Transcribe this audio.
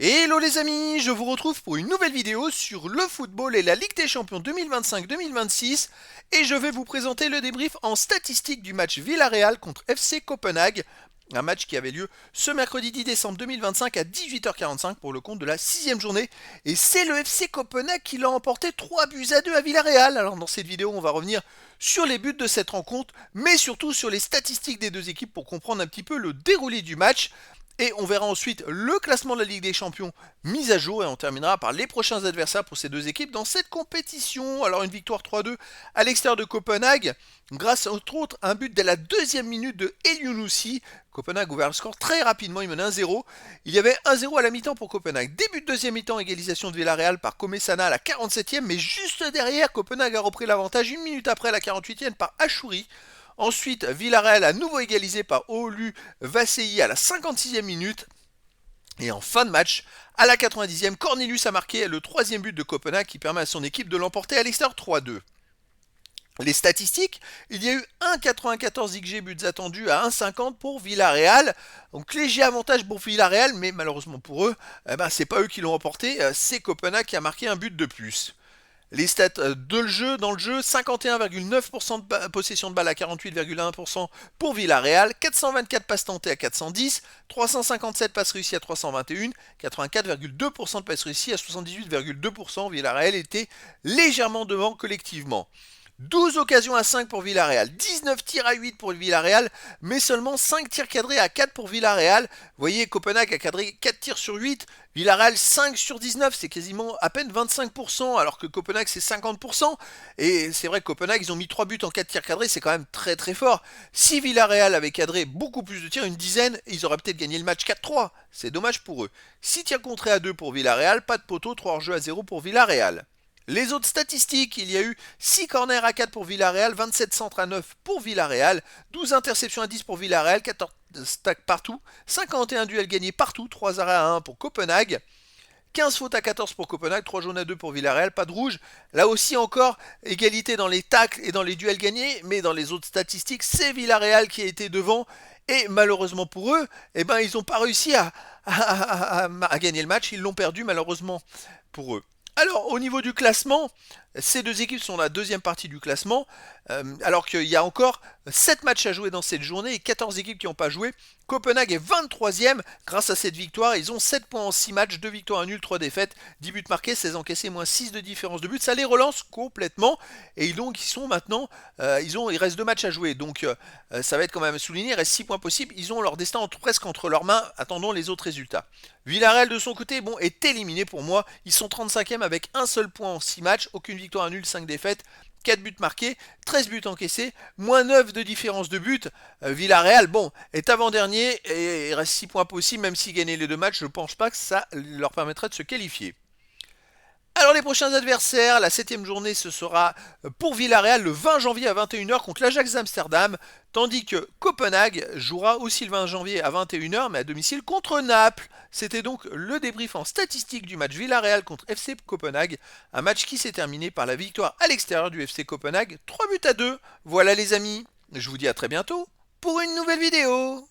Hello les amis, je vous retrouve pour une nouvelle vidéo sur le football et la Ligue des Champions 2025-2026 et je vais vous présenter le débrief en statistiques du match Villarreal contre FC Copenhague, un match qui avait lieu ce mercredi 10 décembre 2025 à 18h45 pour le compte de la 6e journée et c'est le FC Copenhague qui l'a emporté 3-2 à Villarreal. Alors dans cette vidéo on va revenir sur les buts de cette rencontre mais surtout sur les statistiques des deux équipes pour comprendre un petit peu le déroulé du match. Et on verra ensuite le classement de la Ligue des Champions mis à jour et on terminera par les prochains adversaires pour ces deux équipes dans cette compétition. Alors une victoire 3-2 à l'extérieur de Copenhague grâce entre autres à un but dès la deuxième minute de Elyounoussi. Copenhague ouvert le score très rapidement, il menait 1-0. Il y avait 1-0 à la mi-temps pour Copenhague. Début de deuxième mi-temps, égalisation de Villarreal par Komesana à la 47e, mais juste derrière, Copenhague a repris l'avantage une minute après à la 48e par Achouri. Ensuite, Villarreal a nouveau égalisé par Olu Vassei à la 56e minute. Et en fin de match, à la 90e, Cornelius a marqué le troisième but de Copenhague qui permet à son équipe de l'emporter à l'extérieur 3-2. Les statistiques, il y a eu 1,94 XG buts attendus à 1,50 pour Villarreal. Donc léger avantage pour Villarreal, mais malheureusement pour eux, c'est pas eux qui l'ont emporté, c'est Copenhague qui a marqué un but de plus. Les stats dans le jeu, 51,9% de possession de balle à 48,1% pour Villarreal, 424 passes tentées à 410, 357 passes réussies à 321, 84,2% de passes réussies à 78,2%. Villarreal était légèrement devant collectivement. 12 occasions à 5 pour Villarreal, 19 tirs à 8 pour Villarreal, mais seulement 5 tirs cadrés à 4 pour Villarreal. Vous voyez, Copenhague a cadré 4 tirs sur 8, Villarreal 5 sur 19, c'est quasiment à peine 25%, alors que Copenhague c'est 50%. Et c'est vrai que Copenhague, ils ont mis 3 buts en 4 tirs cadrés, c'est quand même très très fort. Si Villarreal avait cadré beaucoup plus de tirs, une dizaine, ils auraient peut-être gagné le match 4-3. C'est dommage pour eux. 6 tirs contrés à 2 pour Villarreal, pas de poteau, 3 hors-jeu à 0 pour Villarreal. Les autres statistiques, il y a eu 6 corners à 4 pour Villarreal, 27 centres à 9 pour Villarreal, 12 interceptions à 10 pour Villarreal, 14 stacks partout, 51 duels gagnés partout, 3 arrêts à 1 pour Copenhague, 15 fautes à 14 pour Copenhague, 3 jaunes à 2 pour Villarreal, pas de rouge. Là aussi encore, égalité dans les tacles et dans les duels gagnés, mais dans les autres statistiques, c'est Villarreal qui a été devant. Et malheureusement pour eux, ils n'ont pas réussi à gagner le match, ils l'ont perdu malheureusement pour eux. Alors, au niveau du classement, ces deux équipes sont la deuxième partie du classement, alors qu'il y a encore 7 matchs à jouer dans cette journée et 14 équipes qui n'ont pas joué. Copenhague est 23e grâce à cette victoire. Ils ont 7 points en 6 matchs, 2 victoires, 1 nul, 3 défaites, 10 buts marqués, 16 encaissés, moins 6 de différence de but. Ça les relance complètement. Et donc, ils sont maintenant, il reste 2 matchs à jouer. Donc, ça va être quand même souligné. Il reste 6 points possibles. Ils ont leur destin presque entre leurs mains. Attendons les autres résultats. Villarreal, de son côté, est éliminé pour moi. Ils sont 35e avec un seul point en 6 matchs. Aucune victoire, 1 nul, 5 défaites. 4 buts marqués, 13 buts encaissés, moins 9 de différence de but. Villarreal, est avant-dernier et il reste 6 points possibles, même s'ils gagnaient les 2 matchs, je ne pense pas que ça leur permettrait de se qualifier. Alors les prochains adversaires, la 7e journée ce sera pour Villarreal le 20 janvier à 21h contre l'Ajax d'Amsterdam, tandis que Copenhague jouera aussi le 20 janvier à 21h mais à domicile contre Naples. C'était donc le débrief en statistique du match Villarreal contre FC Copenhague, un match qui s'est terminé par la victoire à l'extérieur du FC Copenhague, 3 buts à 2. Voilà les amis, je vous dis à très bientôt pour une nouvelle vidéo.